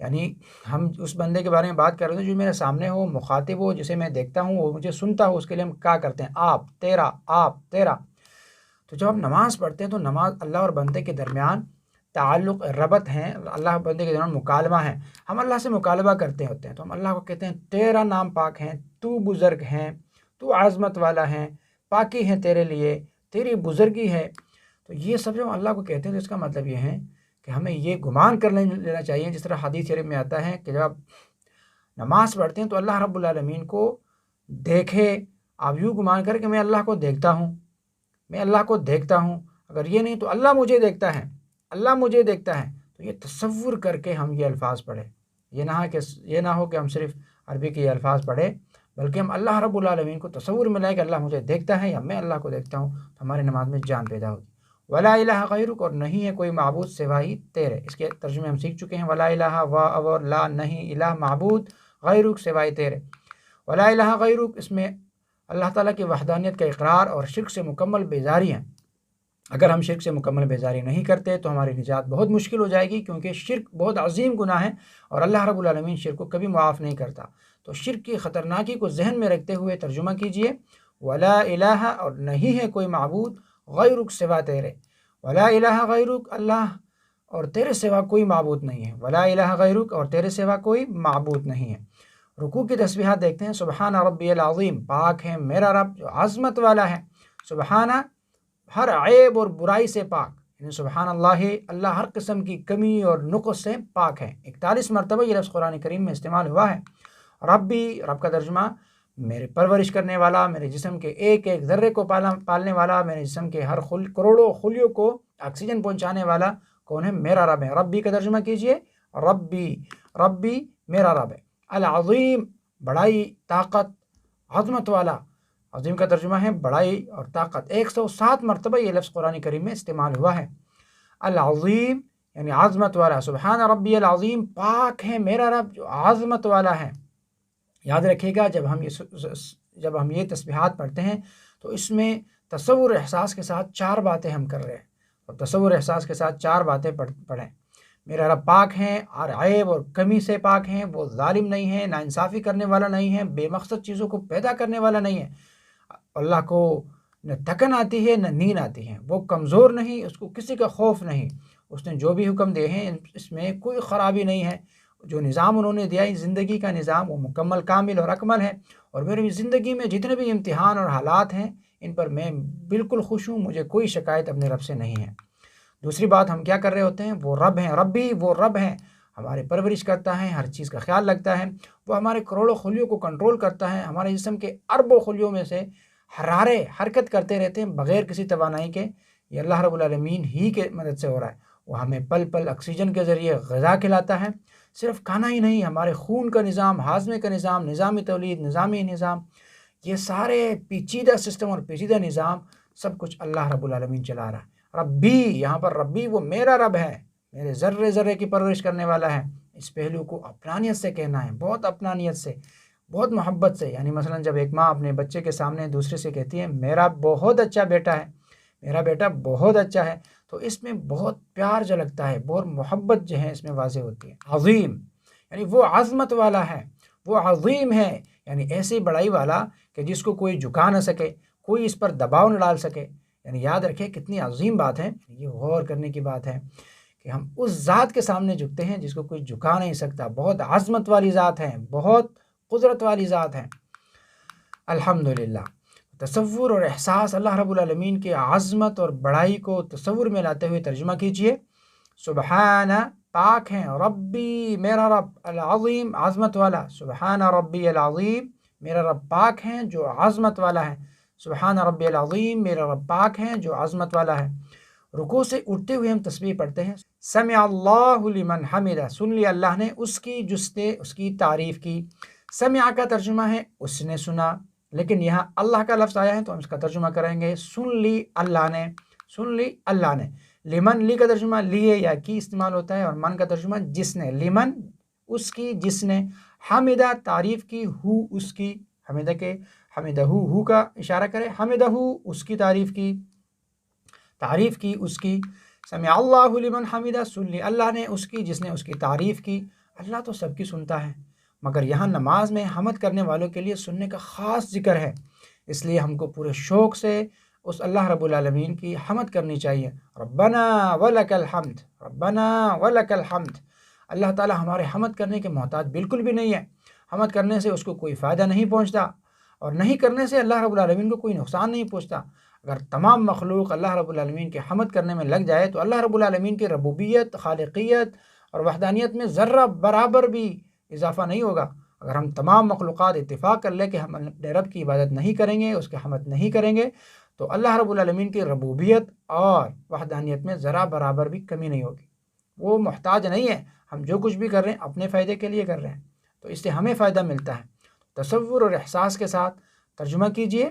یعنی ہم اس بندے کے بارے میں بات کر رہے ہیں جو میرے سامنے ہو، مخاطب ہو، جسے میں دیکھتا ہوں، وہ مجھے سنتا ہو، اس کے لیے ہم کیا کرتے ہیں؟ آپ تیرا، آپ تیرا۔ تو جب ہم نماز پڑھتے ہیں تو نماز اللہ اور بندے کے درمیان تعلق ربط ہیں، اللہ بندے کے درمیان مکالمہ ہے، ہم اللہ سے مکالمہ کرتے ہوتے ہیں، تو ہم اللہ کو کہتے ہیں تیرا نام پاک ہے، تو بزرگ ہے، تو عظمت والا ہے، پاکی ہے تیرے لیے، تیری بزرگی ہے۔ تو یہ سب جب ہم اللہ کو کہتے ہیں تو اس کا مطلب یہ ہے کہ ہمیں یہ گمان کر لینا چاہیے، جس طرح حدیث شریف میں آتا ہے کہ جب آپ نماز پڑھتے ہیں تو اللہ رب العالمین کو دیکھے، آپ یوں گمان کریں کہ میں اللہ کو دیکھتا ہوں، میں اللہ کو دیکھتا ہوں، اگر یہ نہیں تو اللہ مجھے دیکھتا ہے، اللہ مجھے دیکھتا ہے۔ تو یہ تصور کر کے ہم یہ الفاظ پڑھیں، یہ نہ ہو کہ ہم صرف عربی کے یہ الفاظ پڑھیں، بلکہ ہم اللہ رب العالمین کو تصور میں لائے کہ اللہ مجھے دیکھتا ہے یا میں اللہ کو دیکھتا ہوں، تو ہماری نماز میں جان پیدا ہوگی۔ ولا الہ غیرک، اور نہیں ہے کوئی معبود سوائے تیرے۔ اس کے ترجمے ہم سیکھ چکے ہیں، ولا الہ و اور لا، نہیں الہ معبود، غیرک سوائے تیرے۔ ولا الہ غیرک، اس میں اللہ تعالیٰ کی وحدانیت کا اقرار اور شرک سے مکمل بیزاری ہے۔ اگر ہم شرک سے مکمل بیزاری نہیں کرتے تو ہماری نجات بہت مشکل ہو جائے گی، کیونکہ شرک بہت عظیم گناہ ہے اور اللہ رب العالمین شرک کو کبھی معاف نہیں کرتا۔ تو شرک کی خطرناکی کو ذہن میں رکھتے ہوئے ترجمہ کیجئے، ولا الہ، اور نہیں ہے کوئی معبود، غیرک سوا تیرے۔ ولا الہ غیرک، اللہ اور تیرے سوا کوئی معبود نہیں ہے۔ ولا الہ غیرک، اور تیرے سوا کوئی معبود نہیں ہے۔ رکوع کی تسبیحات دیکھتے ہیں، سبحان ربی العظیم، پاک ہے میرا رب جو عظمت والا ہے۔ سبحانہ، ہر عیب اور برائی سے پاک، یعنی سبحان اللہ، اللہ ہر قسم کی کمی اور نقص سے پاک ہے۔ 41 مرتبہ یہ لفظ قرآن کریم میں استعمال ہوا ہے۔ ربی، رب کا ترجمہ میرے پرورش کرنے والا، میرے جسم کے ایک ایک ذرے کو پالنے والا، میرے جسم کے ہر کروڑوں خلیوں کو آکسیجن پہنچانے والا کون ہے؟ میرا رب ہے۔ ربی کا ترجمہ کیجئے، ربی، ربی میرا رب ہے۔ العظیم، بڑائی، طاقت، عظمت والا، عظیم کا ترجمہ ہے بڑائی اور طاقت۔ 107 مرتبہ یہ لفظ قرآن کریم میں استعمال ہوا ہے۔ العظیم یعنی عظمت والا، سبحان ربی العظیم، پاک ہے میرا رب جو عظمت والا ہے۔ یاد رکھیے گا، جب ہم یہ تسبیحات پڑھتے ہیں تو اس میں تصور احساس کے ساتھ 4 باتیں ہم کر رہے ہیں، اور تصور احساس کے ساتھ 4 باتیں پڑھیں۔ میرا رب پاک ہیں، اور عیب اور کمی سے پاک ہیں، وہ ظالم نہیں ہے، ناانصافی کرنے والا نہیں ہے، بے مقصد چیزوں کو پیدا کرنے والا نہیں ہے۔ اللہ کو نہ تھکن آتی ہے نہ نیند آتی ہے، وہ کمزور نہیں، اس کو کسی کا خوف نہیں، اس نے جو بھی حکم دے ہیں اس میں کوئی خرابی نہیں ہے۔ جو نظام انہوں نے دیا ہے زندگی کا نظام، وہ مکمل، کامل اور اکمل ہے، اور میری زندگی میں جتنے بھی امتحان اور حالات ہیں ان پر میں بالکل خوش ہوں، مجھے کوئی شکایت اپنے رب سے نہیں ہے۔ دوسری بات ہم کیا کر رہے ہوتے ہیں؟ وہ رب ہیں، ربی، وہ رب ہیں، ہمارے پرورش کرتا ہے، ہر چیز کا خیال رکھتا ہے، وہ ہمارے کروڑوں خلیوں کو کنٹرول کرتا ہے، ہمارے جسم کے اربوں خلیوں میں سے حرارے حرکت کرتے رہتے ہیں بغیر کسی توانائی کے، یہ اللہ رب العالمین ہی کے مدد سے ہو رہا ہے۔ وہ ہمیں پل پل آکسیجن کے ذریعے غذا کھلاتا ہے، صرف کھانا ہی نہیں، ہمارے خون کا نظام، ہاضمے کا نظام، نظامی تولید، نظامی نظام، یہ سارے پیچیدہ سسٹم اور پیچیدہ نظام سب کچھ اللہ رب العالمین چلا رہا ہے۔ ربی، یہاں پر ربی وہ میرا رب ہے، میرے ذرے ذرے کی پرورش کرنے والا ہے۔ اس پہلو کو اپنانیت سے کہنا ہے، بہت اپنانیت سے، بہت محبت سے۔ یعنی مثلا جب ایک ماں اپنے بچے کے سامنے دوسرے سے کہتی ہے میرا بہت اچھا بیٹا ہے، میرا بیٹا بہت اچھا ہے، تو اس میں بہت پیار جھلکتا ہے، بہت محبت جو ہے اس میں واضح ہوتی ہے۔ عظیم یعنی وہ عظمت والا ہے، وہ عظیم ہے، یعنی ایسی بڑائی والا کہ جس کو کوئی جھکا نہ سکے، کوئی اس پر دباؤ نہ ڈال سکے۔ یعنی یاد رکھیں کتنی عظیم بات ہے، یہ غور کرنے کی بات ہے کہ ہم اس ذات کے سامنے جھکتے ہیں جس کو کوئی جھکا نہیں سکتا، بہت عظمت والی ذات ہے، بہت قدرت والی ذات ہے۔ الحمدللہ، تصور اور احساس اللہ رب العالمین کے عظمت اور بڑائی کو تصور میں لاتے ہوئے ترجمہ کیجئے، سبحان، پاک ہیں، ربی میرا رب، العظیم عظمت والا، سبحان ربی العظیم، میرا رب پاک ہیں جو عظمت والا ہے، سبحان ربی العظیم، میرا رب پاک ہیں جو عظمت والا ہے۔ رکوع سے اٹھتے ہوئے ہم تسبیح پڑھتے ہیں، سمع اللہ لمن حمدہ، سن لیا اللہ نے اس کی جس نے اس کی تعریف کی۔ سمع کا ترجمہ ہے اس نے سنا، لیکن یہاں اللہ کا لفظ آیا ہے تو ہم اس کا ترجمہ کریں گے سن لی اللہ نے، سن لی اللہ نے۔ لمن، لی کا ترجمہ لیے یا کی استعمال ہوتا ہے، اور من کا ترجمہ جس نے، لمن اس کی جس نے، حمدہ تعریف کی، ہو اس کی، حمدہ کے حمدہ ہو کا اشارہ کرے، حمدہ اس کی تعریف کی، تعریف کی اس کی۔ سمع اللہ لمن حمدہ، سن لی اللہ نے اس کی جس نے اس کی تعریف کی۔ اللہ تو سب کی سنتا ہے، مگر یہاں نماز میں حمد کرنے والوں کے لیے سننے کا خاص ذکر ہے، اس لیے ہم کو پورے شوق سے اس اللہ رب العالمین کی حمد کرنی چاہیے۔ ربنا ولک الحمد، ربنا ولک الحمد۔ اللہ تعالیٰ ہمارے حمد کرنے کے محتاج بالکل بھی نہیں ہے، حمد کرنے سے اس کو کوئی فائدہ نہیں پہنچتا، اور نہیں کرنے سے اللہ رب العالمین کو کوئی نقصان نہیں پہنچتا۔ اگر تمام مخلوق اللہ رب العالمین کے حمد کرنے میں لگ جائے تو اللہ رب العالمین کی ربوبیت، خالقیت اور وحدانیت میں ذرہ برابر بھی اضافہ نہیں ہوگا۔ اگر ہم تمام مخلوقات اتفاق کر لیں کہ ہم اپنے رب کی عبادت نہیں کریں گے، اس کے حمد نہیں کریں گے، تو اللہ رب العالمین کی ربوبیت اور وحدانیت میں ذرا برابر بھی کمی نہیں ہوگی۔ وہ محتاج نہیں ہے، ہم جو کچھ بھی کر رہے ہیں اپنے فائدے کے لیے کر رہے ہیں، تو اس سے ہمیں فائدہ ملتا ہے۔ تصور اور احساس کے ساتھ ترجمہ کیجئے۔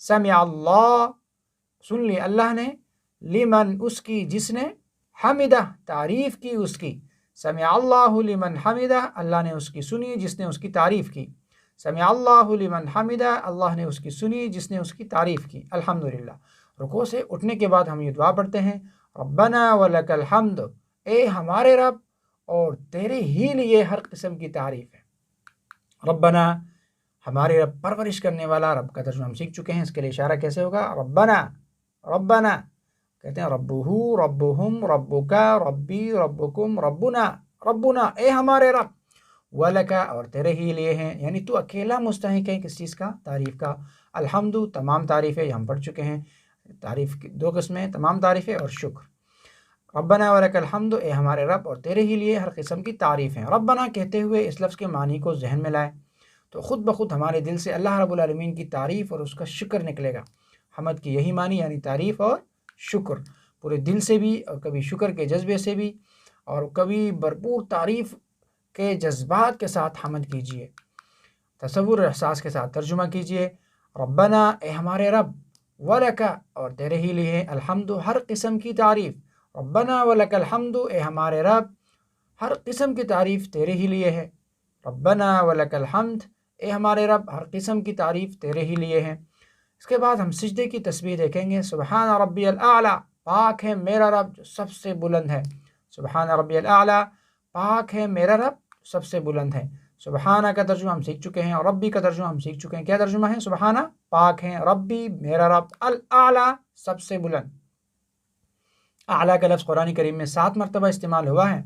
سمع اللہ، سن لی اللہ نے، لمن اس کی جس نے، حمدہ تعریف کی اس کی، سمع اللہ لمن حمدہ اللہ نے اس کی سنی جس نے اس کی تعریف کی، سمع اللہ لمن حمدہ اللہ نے اس کی سنی جس نے اس کی تعریف کی۔ الحمدللہ۔ رکوع سے اٹھنے کے بعد ہم یہ دعا پڑھتے ہیں، ربنا ولک الحمد، اے ہمارے رب اور تیرے ہی لیے ہر قسم کی تعریف ہے۔ ربنا ہمارے رب، پرورش کرنے والا، رب کا ترجمہ ہم سیکھ چکے ہیں، اس کے لیے اشارہ کیسے ہوگا؟ ربنا، ربنا کہتے ہیں ربہ، ربہم، ربکا، ربی، ربکم، ربنا، ربنا اے ہمارے رب، ولکا اور تیرے ہی لیے ہیں، یعنی تو اکیلا مستحق ہے کس چیز کا؟ تعریف کا۔ الحمد تمام تعریفیں، یہ ہم پڑھ چکے ہیں، تعریف کی دو قسمیں، تمام تعریفیں اور شکر۔ ربنا ولک الحمد، اے ہمارے رب اور تیرے ہی لیے ہر قسم کی تعریف ہیں۔ ربنا کہتے ہوئے اس لفظ کے معنی کو ذہن میں لائیں تو خود بخود ہمارے دل سے اللہ رب العالمین کی تعریف اور اس کا شکر نکلے گا۔ حمد کی یہی معنی، یعنی تعریف اور شکر، پورے دل سے بھی، اور کبھی شکر کے جذبے سے بھی، اور کبھی بھرپور تعریف کے جذبات کے ساتھ حمد کیجیے۔ تصور اور احساس کے ساتھ ترجمہ کیجیے۔ ربنا اے ہمارے رب، ولکا اور تیرے ہی لیے الحمد ہر قسم کی تعریف، ربنا ولک الحمد اے ہمارے رب ہر قسم کی تعریف تیرے ہی لیے ہے، ربنا ولک الحمد اے ہمارے رب ہر قسم کی تعریف تیرے ہی لیے ہے۔ اس کے بعد ہم سجدے کی تسبیح دیکھیں گے۔ سبحان ربی الاعلیٰ، پاک ہے میرا رب جو سب سے بلند ہے۔ سبحان ربی الاعلیٰ، پاک ہے میرا رب سب سے بلند ہے۔ سبحانہ کا ترجمہ ہم سیکھ چکے ہیں، اور ربی کا ترجمہ ہم سیکھ چکے ہیں۔ کیا ترجمہ ہے؟ سبحانہ پاک ہے، ربی میرا رب، الاعلیٰ سب سے بلند۔ اعلیٰ کا لفظ قرآن کریم میں 7 مرتبہ استعمال ہوا ہے،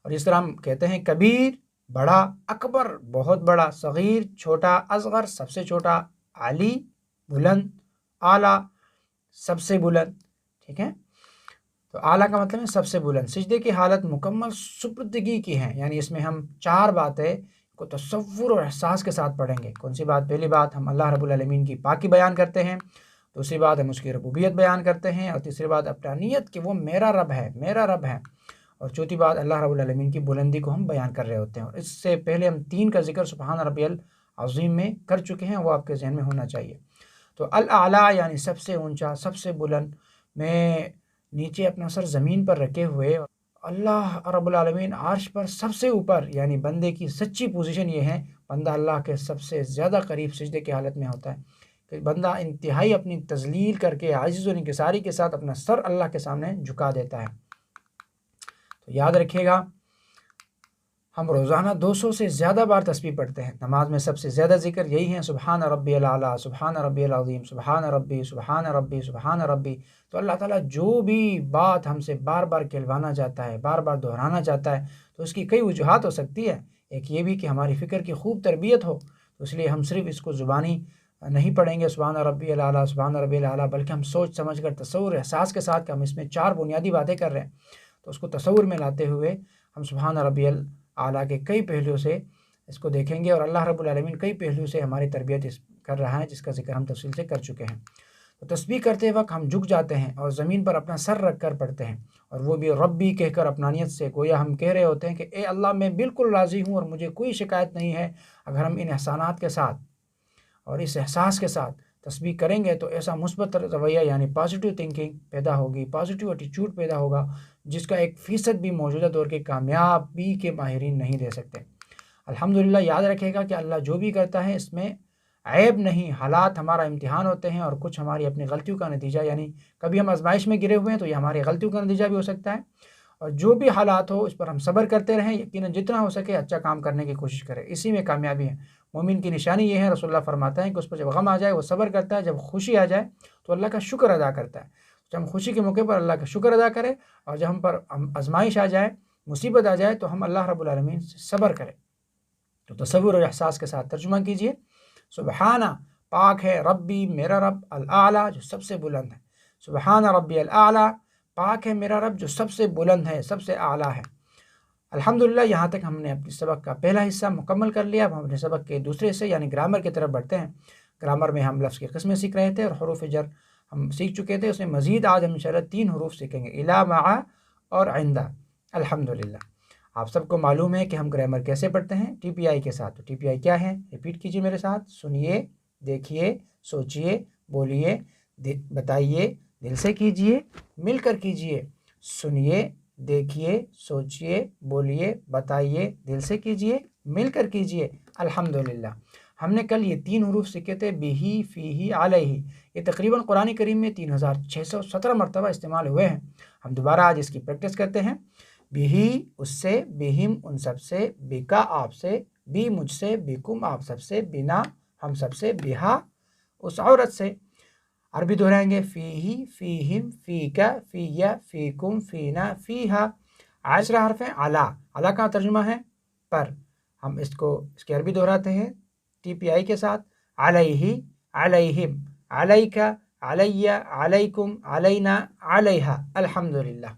اور اس طرح ہم کہتے ہیں کبیر بڑا، اکبر بہت بڑا، صغیر چھوٹا، اصغر سب سے چھوٹا، علی بلند، اعلیٰ سب سے بلند۔ ٹھیک ہے، تو اعلیٰ کا مطلب ہے سب سے بلند۔ سجدے کی حالت مکمل سپردگی کی ہے، یعنی اس میں ہم 4 باتیں کو تصور اور احساس کے ساتھ پڑھیں گے۔ کون سی بات؟ پہلی بات ہم اللہ رب العالمین کی پاکی بیان کرتے ہیں، دوسری بات ہم اس کی ربوبیت بیان کرتے ہیں، اور تیسری بات اپنانیت کہ وہ میرا رب ہے، میرا رب ہے، اور چوتھی بات اللہ رب العالمین کی بلندی کو ہم بیان کر رہے ہوتے ہیں۔ اور اس سے پہلے ہم 3 کا ذکر سبحان ربی العظیم میں کر چکے ہیں، وہ آپ کے ذہن میں ہونا چاہیے۔ تو الاعلیٰ یعنی سب سے اونچا، سب سے بلند، میں نیچے اپنا سر زمین پر رکھے ہوئے، اللہ رب العالمین عرش پر سب سے اوپر، یعنی بندے کی سچی پوزیشن یہ ہے، بندہ اللہ کے سب سے زیادہ قریب سجدے کی حالت میں ہوتا ہے، کہ بندہ انتہائی اپنی تذلیل کر کے عاجز و انکساری کے ساتھ اپنا سر اللہ کے سامنے جھکا دیتا ہے۔ تو یاد رکھیے گا، ہم روزانہ 200 سے زیادہ بار تسبیح پڑھتے ہیں۔ نماز میں سب سے زیادہ ذکر یہی ہے، سبحان ربی الاعلیٰ، سبحان ربی العظیم، سبحان ربی، سبحان ربی، سبحان ربی۔ تو اللہ تعالیٰ جو بھی بات ہم سے بار بار کہلوانا چاہتا ہے، بار بار دہرانا چاہتا ہے، تو اس کی کئی وجوہات ہو سکتی ہے۔ ایک یہ بھی کہ ہماری فکر کی خوب تربیت ہو، تو اس لیے ہم صرف اس کو زبانی نہیں پڑھیں گے سبحان ربی الاعلیٰ، سبحان ربی الاعلیٰ، بلکہ ہم سوچ سمجھ کر تصور احساس کے ساتھ کہ ہم اس میں 4 بنیادی باتیں کر رہے ہیں، تو اس کو تصور میں لاتے ہوئے ہم سبحان ربی اعلیٰ کے کئی پہلوؤں سے اس کو دیکھیں گے، اور اللہ رب العالمین کئی پہلوؤں سے ہماری تربیت کر رہا ہے، جس کا ذکر ہم تفصیل سے کر چکے ہیں۔ تو تسبیح کرتے وقت ہم جھک جاتے ہیں اور زمین پر اپنا سر رکھ کر پڑھتے ہیں، اور وہ بھی ربی کہہ کر اپنانیت سے، گویا ہم کہہ رہے ہوتے ہیں کہ اے اللہ میں بالکل راضی ہوں اور مجھے کوئی شکایت نہیں ہے۔ اگر ہم ان احسانات کے ساتھ اور اس احساس کے ساتھ تسبیح کریں گے تو ایسا مثبت رویہ یعنی پازیٹیو تھنکنگ پیدا ہوگی، پازیٹیو ایٹیچیوڈ پیدا ہوگا، جس کا 1% بھی موجودہ دور کے کامیابی کے ماہرین نہیں دے سکتے۔ الحمدللہ یاد رکھے گا کہ اللہ جو بھی کرتا ہے اس میں عیب نہیں، حالات ہمارا امتحان ہوتے ہیں، اور کچھ ہماری اپنی غلطیوں کا نتیجہ، یعنی کبھی ہم آزمائش میں گرے ہوئے ہیں تو یہ ہماری غلطیوں کا نتیجہ بھی ہو سکتا ہے، اور جو بھی حالات ہو اس پر ہم صبر کرتے رہیں، یقیناً جتنا ہو سکے اچھا کام کرنے کی کوشش کریں، اسی میں کامیابی ہے۔ مومن کی نشانی یہ ہے، رسول اللہ فرماتا ہے کہ اس پر جب غم آ جائے وہ صبر کرتا ہے، جب خوشی آ جائے تو اللہ کا شکر ادا کرتا ہے۔ جب ہم خوشی کے موقع پر اللہ کا شکر ادا کریں، اور جب ہم پر آزمائش آ جائے، مصیبت آ جائے، تو ہم اللہ رب العالمین سے صبر کریں۔ تو تصور اور احساس کے ساتھ ترجمہ کیجئے۔ سبحانہ، پاک ہے، ربی میرا رب، الاعلیٰ جو سب سے بلند ہے۔ سبحان ربی الاعلیٰ، پاک ہے میرا رب جو سب سے بلند ہے، سب سے اعلیٰ ہے۔ الحمدللہ، یہاں تک ہم نے اپنے سبق کا پہلا حصہ مکمل کر لیا۔ اب ہم اپنے سبق کے دوسرے حصے یعنی گرامر کی طرف بڑھتے ہیں۔ گرامر میں ہم لفظ کی قسمیں سیکھ رہے تھے اور حروف جر ہم سیکھ چکے تھے، اس میں مزید آج ہم انشاءاللہ 3 حروف سیکھیں گے، الا، مع اور عندہ۔ الحمدللہ، آپ سب کو معلوم ہے کہ ہم گرامر کیسے پڑھتے ہیں، ٹی پی آئی کے ساتھ۔ تو ٹی پی آئی کیا ہے، ریپیٹ کیجئے میرے ساتھ، سنیے، دیکھیے، سوچئے، بولیے، بتائیے، دل سے کیجئے، مل کر کیجئے۔ سنیے، دیکھیے، سوچئے، بولیے، بتائیے، دل سے کیجئے، مل کر کیجئے۔ الحمدللہ، ہم نے کل یہ 3 حروف سیکھے تھے، بہی، فیہی، علیہ۔ یہ تقریباً قرآن کریم میں 3617 مرتبہ استعمال ہوئے ہیں۔ ہم دوبارہ آج اس کی پریکٹس کرتے ہیں۔ بہی اس سے، بہم ان سب سے، بکا آپ سے، بی مجھ سے، بکم آپ سب سے، بنا ہم سب سے، بہا اس عورت سے۔ عربی دہرائیں گے، فیہی، فیہم، فیکا، فیہ، فیکم، فینا، فیہا۔ عاشرہ حرف ہے علا۔ علا کا ترجمہ ہے پر۔ ہم اس کی عربی دہراتے ہیں ٹی پی آئی کے ساتھ، علیہ، علیہم، علیکا، علیہ، علیکم، علینا، علیہا۔ الحمدللہ۔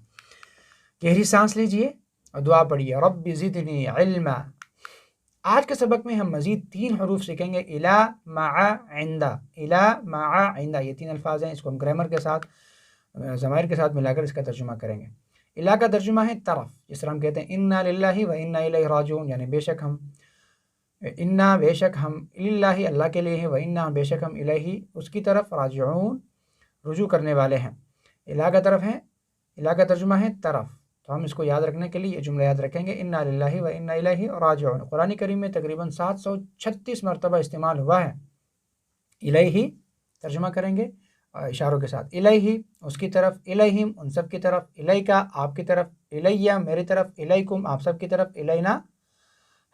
گہری سانس لیجئے اور دعا پڑھیے، رب زدنی علما۔ آج کے سبق میں ہم مزید 3 حروف سیکھیں گے، الا، مع، عندہ۔ الا، مع، عندہ، یہ 3 الفاظ ہیں، اس کو ہم گرامر کے ساتھ، ضمائر کے ساتھ ملا کر اس کا ترجمہ کریں گے۔ الا کا ترجمہ ہے طرف، جس طرح ہم کہتے ہیں انا للہ و انا الیہ راجعون، یعنی بے شک ہم للہ اللہ کے لیے ہیں، و انا بے شک ہم الیہ اس کی طرف، راجعون رجوع کرنے والے ہیں۔ الا کا طرف ہے، الا کا ترجمہ ہے طرف۔ تو ہم اس کو یاد رکھنے کے لیے یہ جملہ یاد رکھیں گے، انا للہ و انا الیہ راجعون۔ قرآن کریم میں تقریباً 736 مرتبہ استعمال ہوا ہے۔ الیہ ترجمہ کریں گے اشاروں کے ساتھ، الیہ اس کی طرف، الیہم ان سب کی طرف، الیکا آپ کی طرف، الیہ میری طرف، الیکم آپ سب کی طرف، الینا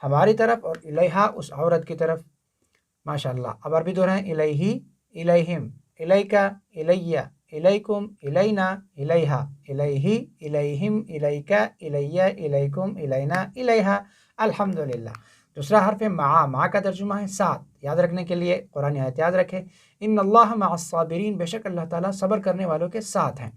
ہماری طرف، اور الیہا اس عورت کی طرف۔ ماشاءاللہ۔ اب عربی دہرائیں، الیہ، الیہم، الیکا، الیہ، الیکم، الینا، الیہا، الیہ، الیہم، الیکا، الیہ، الیکم، الینا، الیہا۔ الحمدللہ۔ دوسرا حرف ہے مع۔ مع کا ترجمہ ہے ساتھ۔ یاد رکھنے کے لیے قرآن آیت یاد رکھیں، ان اللہ مع الصابرین، بے شک اللہ تعالیٰ صبر کرنے والوں کے ساتھ ہیں۔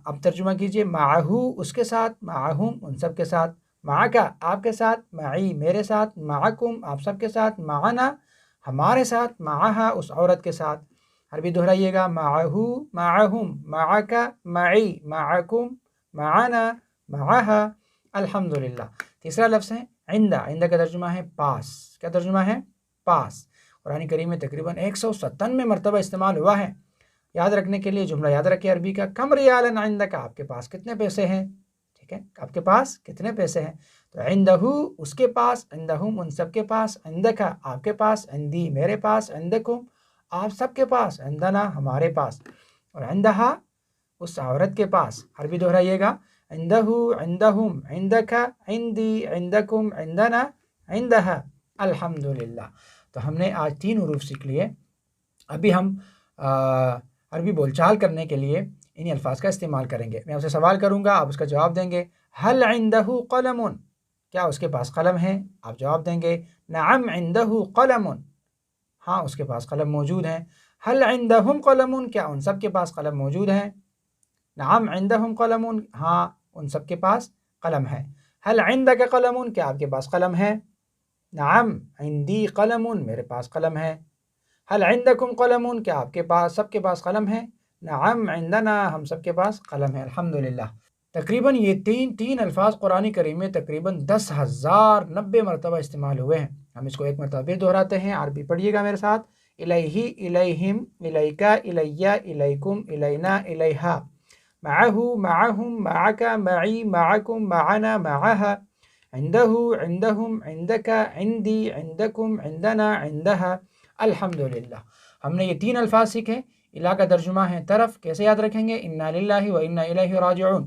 اب ترجمہ کیجئے، معہو اس کے ساتھ، معہم ان سب کے ساتھ، معکا آپ کے ساتھ، معی میرے ساتھ، معکم آپ سب کے ساتھ، معنا ہمارے ساتھ، معہا اس عورت کے ساتھ۔ عربی دہرائیے گا، معہو، معہم، معکا، معی، معکم، معنا، معہا۔ الحمدللہ۔ تیسرا لفظ ہے عندہ۔ عندہ کا ترجمہ ہے پاس۔ کیا ترجمہ ہے؟ پاس۔ قرآن کریم میں تقریباً 197 مرتبہ استعمال ہوا ہے۔ یاد رکھنے کے لیے جملہ یاد رکھیں عربی کا، کم ریالا عندک، آپ کے پاس کتنے پیسے ہیں؟ ٹھیک ہے، آپ کے پاس کتنے پیسے ہیں؟ تو عندہ اس کے پاس، عندہم ان سب کے پاس، عندک آپ کے پاس، عندی میرے پاس، عندکم آپ سب کے پاس، عندنا ہمارے پاس، اور عندہا اس عورت کے پاس۔ عربی دہرائیے گا، عندہ، عندہم، عندک، عندی، عندکم، عندنا، عندہا۔ الحمدللہ۔ تو ہم نے آج 3 حروف سیکھ لیے۔ ابھی ہم عربی بول چال کرنے کے لیے انہی الفاظ کا استعمال کریں گے۔ میں آپ سے سوال کروں گا، آپ اس کا جواب دیں گے، حل عندہ قلم، کیا اس کے پاس قلم ہے؟ آپ جواب دیں گے، نعم عندہ قلم، ہاں اس کے پاس قلم موجود ہے۔ حل عندہم قلم، کیا ان سب کے پاس قلم موجود ہے؟ نعم عندہم قلم، ہاں ان سب کے پاس قلم ہے۔ حل عندک قلم، کیا آپ کے پاس قلم ہے؟ نعم عندی قلم، میرے پاس قلم ہے۔ حل عندکم قلم، کیا آپ کے پاس سب کے پاس قلم ہے؟ نعم عندنا، ہم سب کے پاس قلم ہے۔ الحمدللہ۔ تقریباً یہ تین الفاظ قرآن کریم میں تقریباً 10,090 مرتبہ استعمال ہوئے ہیں۔ ہم اس کو ایک مرتبہ پھر دہراتے ہیں، عربی پڑھیے گا میرے ساتھ، الیہ، الیہم، الیکا، الیہ، الیکم، الینا، الیہا، معہو، معہم، معکا، معی، معکم، معنا، معہا، عندہ، عندہم، عندک، عندی، عندکم، عندنا، عندہا۔ الحمدللہ۔ ہم نے یہ 3 الفاظ سیکھے۔ الا کا ترجمہ ہے طرف، کیسے یاد رکھیں گے؟ انا للہ و انا الیہ راجعون۔